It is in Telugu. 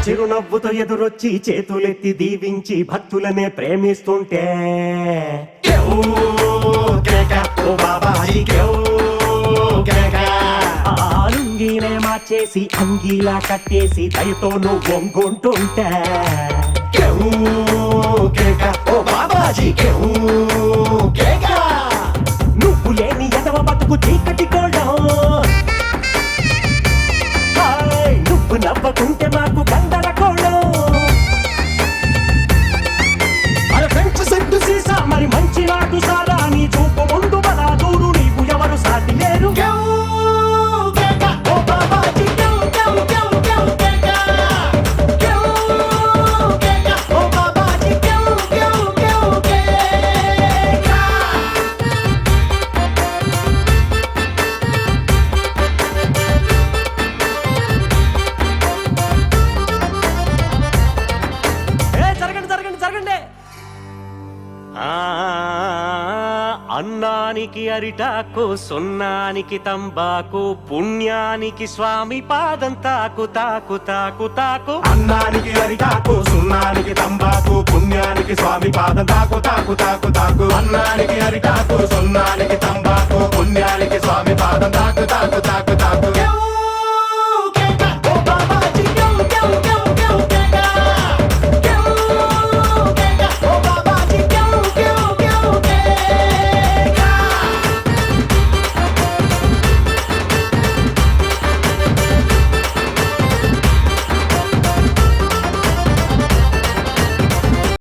చిరునవ్వుతో ఎదురొచ్చి చేతులెత్తి దీవించి భక్తులనే ప్రేమిస్తుంటే కేవ్ కేక ఓ బాబాజీ కేవ్ కేక. ఆ లుంగీనే మార్చేసి అంగీలా కట్టేసి దయతో నువ్వు వంగుంటుంటే కేవ్ కేక ఓ బాబాజీ కేవ్ కేక. నువ్వు లేని ఎదవ బతుకు చీకటి కోడం, నువ్వు నవ్వకుంటే మాకు గందరగోళం. అరే ఫ్రెంచ్ సెట్టు సీసా మరి మంచి నాటు సారా, నీ చూపు ముందు బలా దూరు నీవు ఎవరు సాటి లేరు. అన్నానికి అరిటాకు, సున్నానికి తంబాకు, పుణ్యానికి స్వామి పాదం తాకు తాకు తాకు తాకు. అన్నానికి అరిటాకు, సున్నానికి తంబాకు, పుణ్యానికి స్వామి పాదం తాకు తాకు తాకు తాకు. అన్నానికి అరిటాకు, సున్నానికి తంబాకు, పుణ్యానికి స్వామి పాదం తాకు తాకు తాకు తాకు.